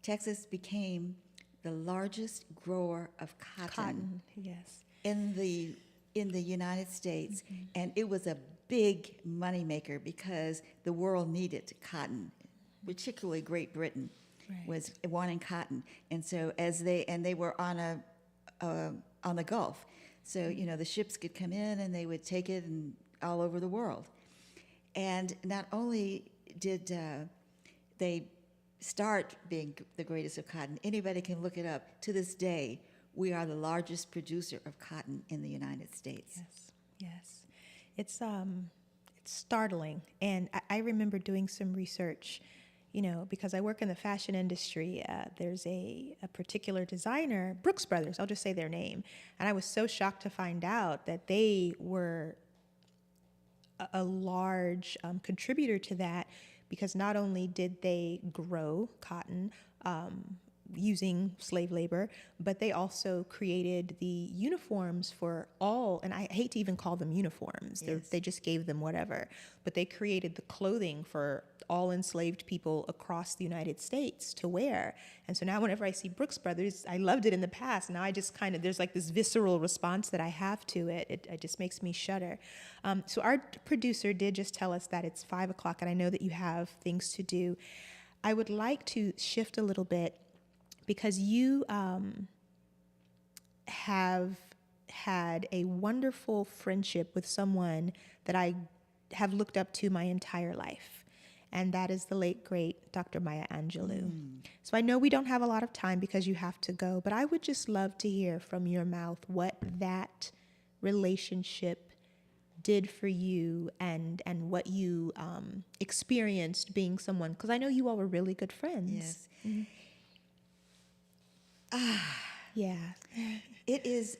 Texas became the largest grower of Cotton, yes. in the United States, and it was a big moneymaker because the world needed cotton, particularly Great Britain Right. was wanting cotton, and so they were on the Gulf, so the ships could come in and they would take it and all over the world, and not only did they start being the greatest of cotton, anybody can look it up. To this day, we are the largest producer of cotton in the United States. Yes, yes. It's startling, and I remember doing some research, because I work in the fashion industry. There's a particular designer, Brooks Brothers. I'll just say their name, and I was so shocked to find out that they were a large contributor to that, because not only did they grow cotton using slave labor, but they also created the uniforms for all, and I hate to even call them uniforms, Yes. they just gave them whatever, but they created the clothing for all enslaved people across the United States to wear. And so now whenever I see Brooks Brothers, I loved it in the past, now I just there's like this visceral response that I have to it. It just makes me shudder. So our producer did just tell us that it's 5 o'clock, and I know that you have things to do. I would like to shift a little bit, because you have had a wonderful friendship with someone that I have looked up to my entire life, and that is the late, great Dr. Maya Angelou. So I know we don't have a lot of time because you have to go, but I would just love to hear from your mouth what that relationship did for you, and what you experienced being someone, because I know you all were really good friends. Yes. Yeah. It is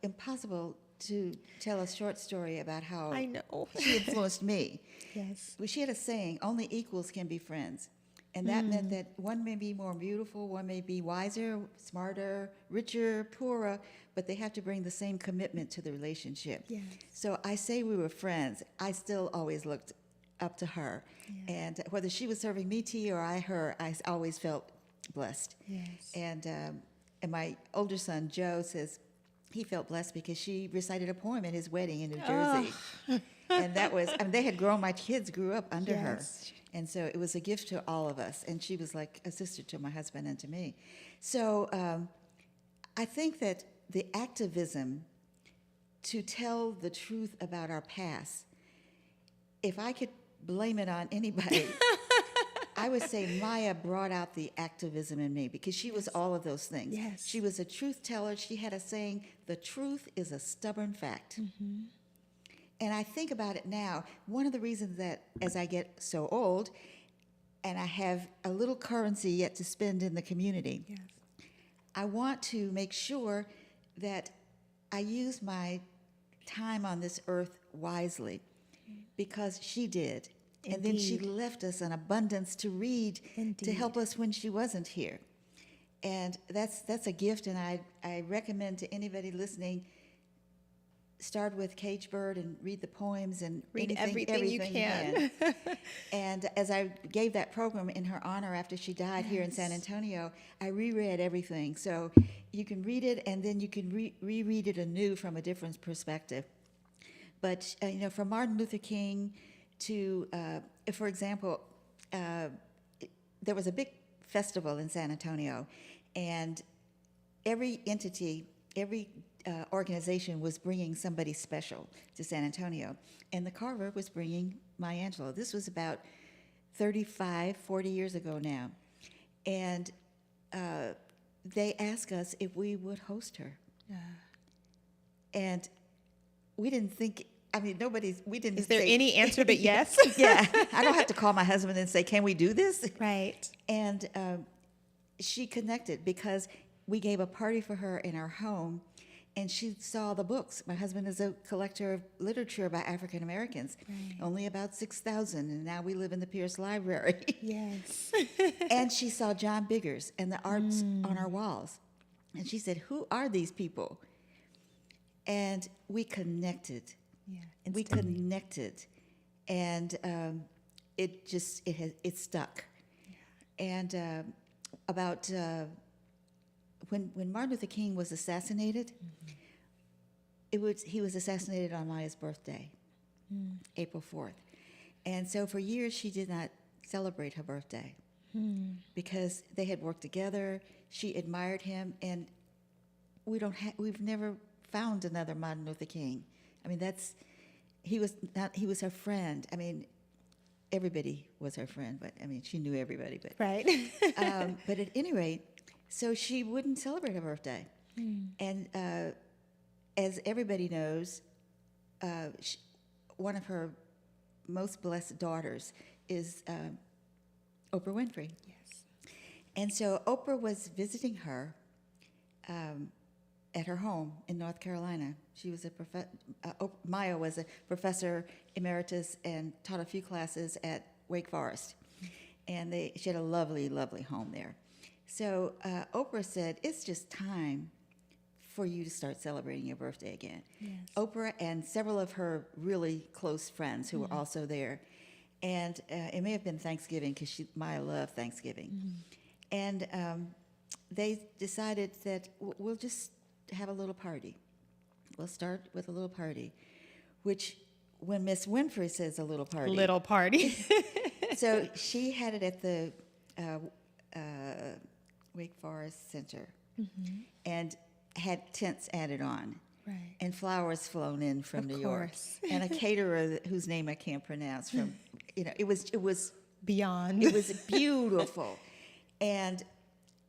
impossible to tell a short story about how I know. she influenced me. Yes. Well, she had a saying, only equals can be friends. And that meant that one may be more beautiful, one may be wiser, smarter, richer, poorer, but they have to bring the same commitment to the relationship. Yes. So I say we were friends. I still always looked up to her. Yeah. And whether she was serving me tea or I her, I always felt blessed. Yes. And my older son, Joe, says he felt blessed because she recited a poem at his wedding in New Jersey. And that was, they had grown, my kids grew up under her. Yes. And so it was a gift to all of us. And she was like a sister to my husband and to me. So I think that the activism to tell the truth about our past, if I could blame it on anybody, I would say Maya brought out the activism in me, because she was all of those things. Yes. She was a truth teller. She had a saying, the truth is a stubborn fact. And I think about it now, one of the reasons that as I get so old and I have a little currency yet to spend in the community, Yes. I want to make sure that I use my time on this earth wisely, because she did. And then she Indeed. left us an abundance to read to Indeed. help us when she wasn't here. And that's a gift, and I recommend to anybody listening, start with Cage Bird and read the poems and Read everything you can. And as I gave that program in her honor after she died here in San Antonio, I reread everything. So you can read it, and then you can reread it anew from a different perspective. But from Martin Luther King to, for example, there was a big festival in San Antonio, and every entity, every organization was bringing somebody special to San Antonio. And the Carver was bringing Maya Angelou. This was about 35, 40 years ago now. And they asked us if we would host her. And we didn't think, we didn't Is there say, any answer but yes? yeah, I don't have to call my husband and say, can we do this? Right. And she connected because we gave a party for her in our home, and she saw the books. My husband is a collector of literature by African Americans, only about 6,000, and now we live in the Pierce Library. Yes. And she saw John Biggers and the arts on our walls. And she said, who are these people? And we connected. Yeah. We connected. and it stuck. And about when Martin Luther King was assassinated, he was assassinated on Maya's birthday, April 4th. And so for years she did not celebrate her birthday because they had worked together. She admired him, and we've never found another Martin Luther King. I mean, he was her friend. I mean, everybody was her friend, but I mean, she knew everybody. But Right. but at any rate, so she wouldn't celebrate her birthday, and as everybody knows, one of her most blessed daughters is Oprah Winfrey. Yes. And so Oprah was visiting her at her home in North Carolina. She was Maya was a professor emeritus and taught a few classes at Wake Forest. And she had a lovely, lovely home there. So Oprah said, it's just time for you to start celebrating your birthday again. Yes. Oprah and several of her really close friends who were also there. And it may have been Thanksgiving because Maya loved Thanksgiving. And they decided that we'll just have a little party. We'll start with a little party, which when Miss Winfrey says a little party. Little party. So she had it at the Wake Forest Center and had tents added on. Right. And flowers flown in from Of New York. course. And a caterer whose name I can't pronounce from, it was Beyond. it was beautiful. And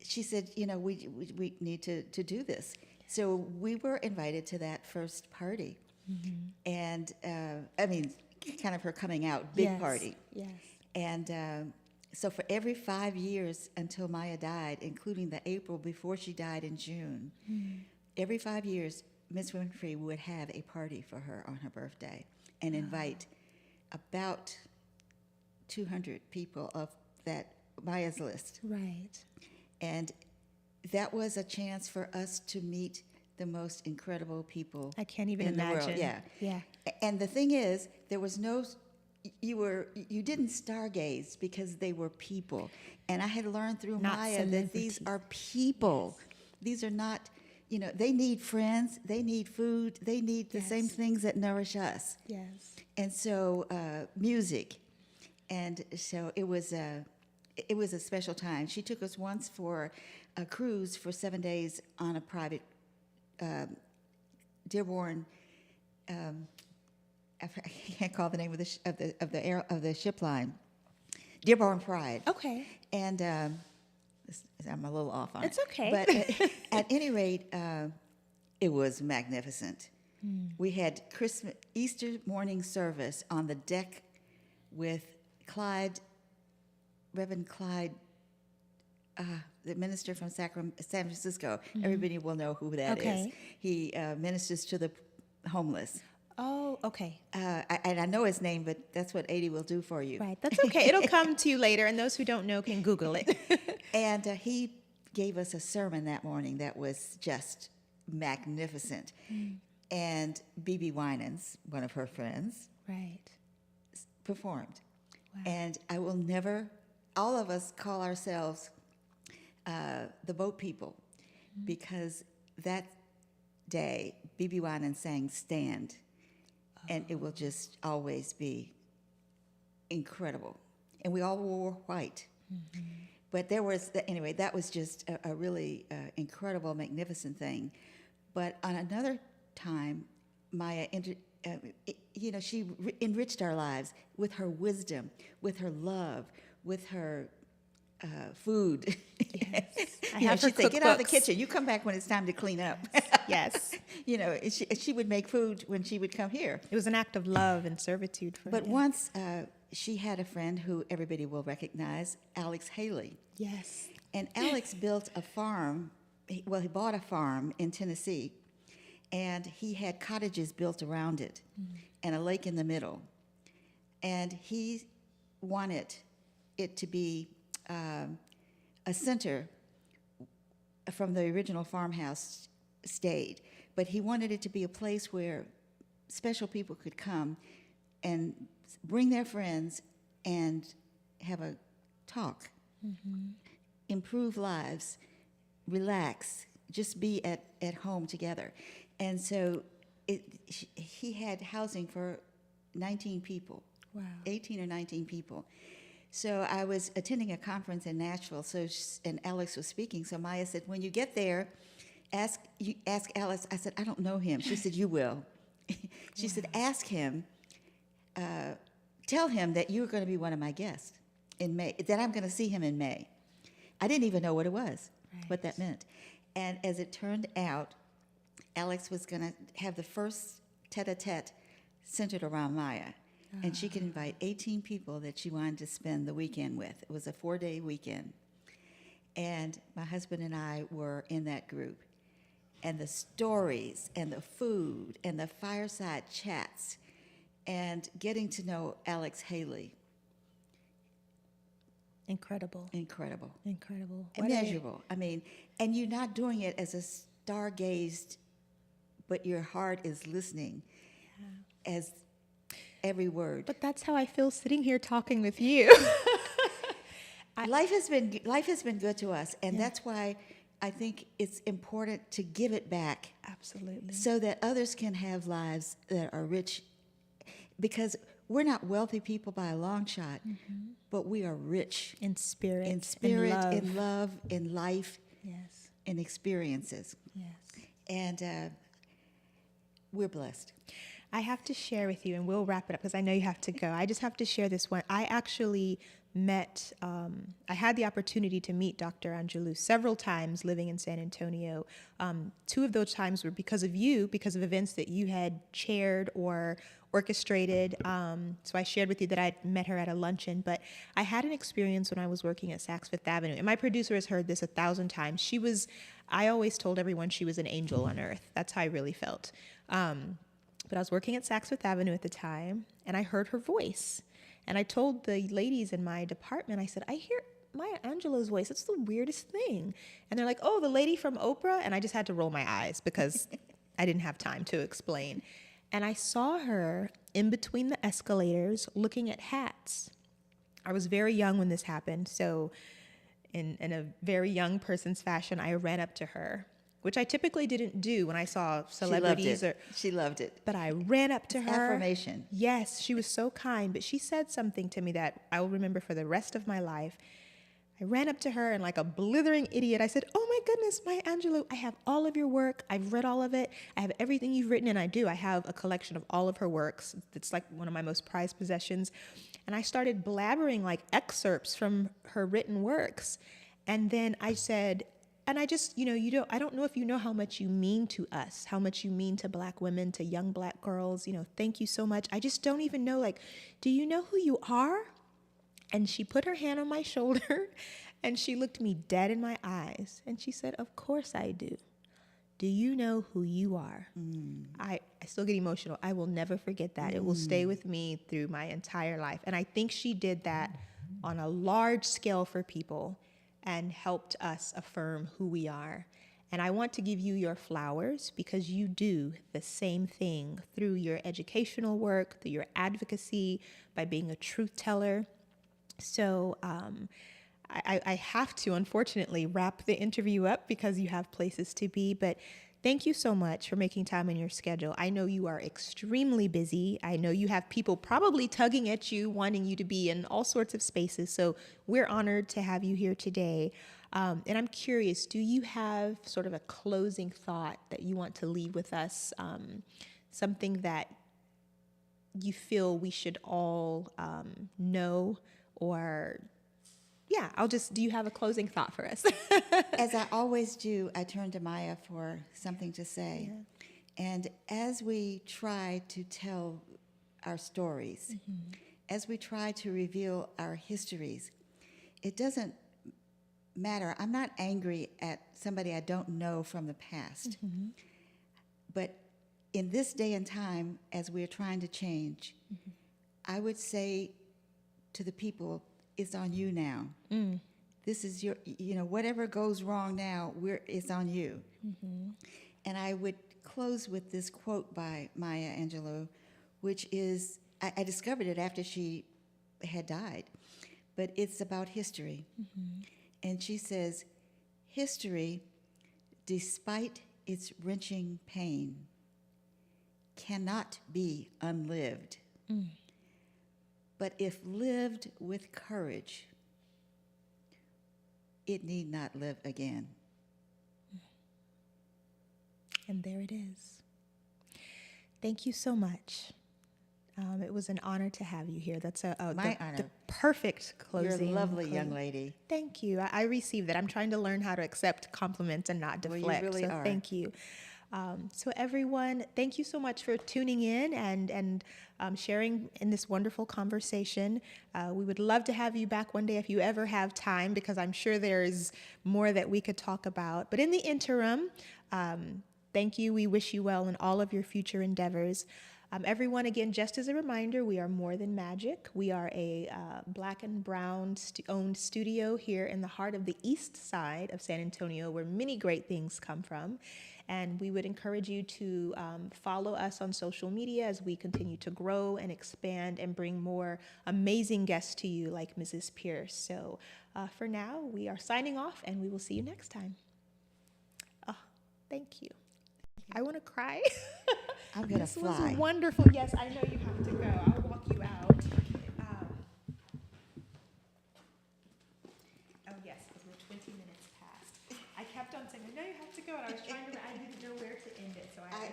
she said, we need to do this. So we were invited to that first party. And, I mean, kind of her coming out, big Yes. party. Yes. And so for every 5 years until Maya died, including the April before she died in June, every 5 years, Miss Winfrey would have a party for her on her birthday and invite about 200 people of that Maya's list. Right. And that was a chance for us to meet the most incredible people I can't even in the imagine. world. Yeah. Yeah. And the thing is, there was you didn't stargaze because they were people. And I had learned through Not Maya that these celebrities. are people. These are not, they need friends, they need food, they need the same Yes. things that nourish us. Yes. And so music. And so it was a special time. She took us once for a cruise for 7 days on a private Dearborn. I can't call the name of the ship line. Dearborn Pride. Okay. And I'm a little off on It's it. okay. But at any rate, it was magnificent. We had Easter morning service on the deck with Reverend Clyde, the minister from San Francisco. Everybody will know who that is. Okay. He ministers to the homeless. Oh, okay. And I know his name, but that's what Adie will do for you. Right. That's okay. It'll come to you later, and those who don't know can Google it. And he gave us a sermon that morning that was just magnificent. And B.B. Winans, one of her friends, Right. performed. Wow. And I will never, all of us call ourselves the boat people because that day, B.B. Winans sang Stand. And it will just always be incredible. And we all wore white. But anyway, that was just a really incredible, magnificent thing. But on another time, Maya, she enriched our lives with her wisdom, with her love, with her food. Yes. I have her she'd say, get out of the cookbooks." kitchen. You come back when it's time to clean up. Yes. She would make food when she would come here. It was an act of love and servitude for But her. once she had a friend who everybody will recognize, Alex Haley. Yes. And Alex built a farm. He bought a farm in Tennessee, and he had cottages built around it and a lake in the middle. And he wanted it to be a center from the original farmhouse stayed, but he wanted it to be a place where special people could come and bring their friends and have a talk, improve lives, relax, just be at home together. And so he had housing for 19 people, Wow. 18 or 19 people. So I was attending a conference in Nashville, and Alex was speaking. So Maya said, when you get there, ask Alex. I said, I don't know him. She said, you will. She said, ask him, tell him that you're going to be one of my guests in May, that I'm going to see him in May. I didn't even know what it was, what that meant. And as it turned out, Alex was going to have the first tete-a-tete centered around Maya. And she could invite 18 people that she wanted to spend the weekend with. It was a 4-day weekend. And my husband and I were in that group. And the stories and the food and the fireside chats and getting to know Alex Haley. Incredible. Incredible. Incredible. Immeasurable. I mean, and you're not doing it as a stargazed, but your heart is listening as every word. But that's how I feel sitting here talking with you. Life has been good to us, and that's why I think it's important to give it back. Absolutely. So that others can have lives that are rich, because we're not wealthy people by a long shot, but we are rich In spirit. in love, in life, Yes. in experiences, Yes. and we're blessed. I have to share with you, and we'll wrap it up because I know you have to go. I just have to share this one. I actually met, I had the opportunity to meet Dr. Angelou several times living in San Antonio. 2 of those times were because of you, because of events that you had chaired or orchestrated. So I shared with you that I'd met her at a luncheon, but I had an experience when I was working at Saks Fifth Avenue, and my producer has heard this 1,000 times. I always told everyone she was an angel on earth. That's how I really felt. But I was working at Saks Fifth Avenue at the time, and I heard her voice. And I told the ladies in my department, I said, I hear Maya Angelou's voice. It's the weirdest thing. And they're like, oh, the lady from Oprah? And I just had to roll my eyes because I didn't have time to explain. And I saw her in between the escalators looking at hats. I was very young when this happened, so in a very young person's fashion, I ran up to her, which I typically didn't do when I saw celebrities. She loved it. But I ran up to her. Affirmation. Yes, she was so kind, but she said something to me that I will remember for the rest of my life. I ran up to her and like a blithering idiot, I said, oh my goodness, Maya Angelou, I have all of your work. I've read all of it. I have everything you've written, and I do. I have a collection of all of her works. It's like one of my most prized possessions. And I started blabbering like excerpts from her written works. And then I said, and I just, I don't know if you know how much you mean to us, how much you mean to Black women, to young Black girls. Thank you so much. I just don't even know, do you know who you are? And she put her hand on my shoulder and she looked me dead in my eyes. And she said, of course I do. Do you know who you are? I still get emotional. I will never forget that. It will stay with me through my entire life. And I think she did that on a large scale for people and helped us affirm who we are. And I want to give you your flowers because you do the same thing through your educational work, through your advocacy, by being a truth teller. So I have to, unfortunately, wrap the interview up because you have places to be. But thank you so much for making time in your schedule. I know you are extremely busy. I know you have people probably tugging at you, wanting you to be in all sorts of spaces. So we're honored to have you here today. And I'm curious, do you have sort of a closing thought that you want to leave with us? Something that you feel we should all know, or do you have a closing thought for us? As I always do, I turn to Maya for something to say. Yeah. And as we try to tell our stories, as we try to reveal our histories, it doesn't matter. I'm not angry at somebody I don't know from the past. But in this day and time, as we're trying to change, I would say to the people, it's on you now. This is your, whatever goes wrong now, it's on you. And I would close with this quote by Maya Angelou, which is, I discovered it after she had died, but it's about history. And she says, history, despite its wrenching pain, cannot be unlived. But if lived with courage, it need not live again. And there it is. Thank you so much. It was an honor to have you here. That's My the honor. perfect closing. You're a lovely young lady. Thank you. I received that. I'm trying to learn how to accept compliments and not Well, deflect. you really so are. Thank you. So everyone, thank you so much for tuning in and sharing in this wonderful conversation. We would love to have you back one day if you ever have time, because I'm sure there's more that we could talk about. But in the interim, thank you. We wish you well in all of your future endeavors. Everyone, again, just as a reminder, we are More Than Magic. We are a Black and Brown owned studio here in the heart of the east side of San Antonio, where many great things come from. And we would encourage you to follow us on social media as we continue to grow and expand and bring more amazing guests to you like Mrs. Pierce. So for now, we are signing off, and we will see you next time. Oh, thank you. I want to cry. I'm going to This fly. was wonderful. Yes, I know you have to go. I'll walk you out. Oh, yes, because we're 20 minutes past. I kept on saying, I know you have to go, and I was trying to, I didn't know where to end it, so I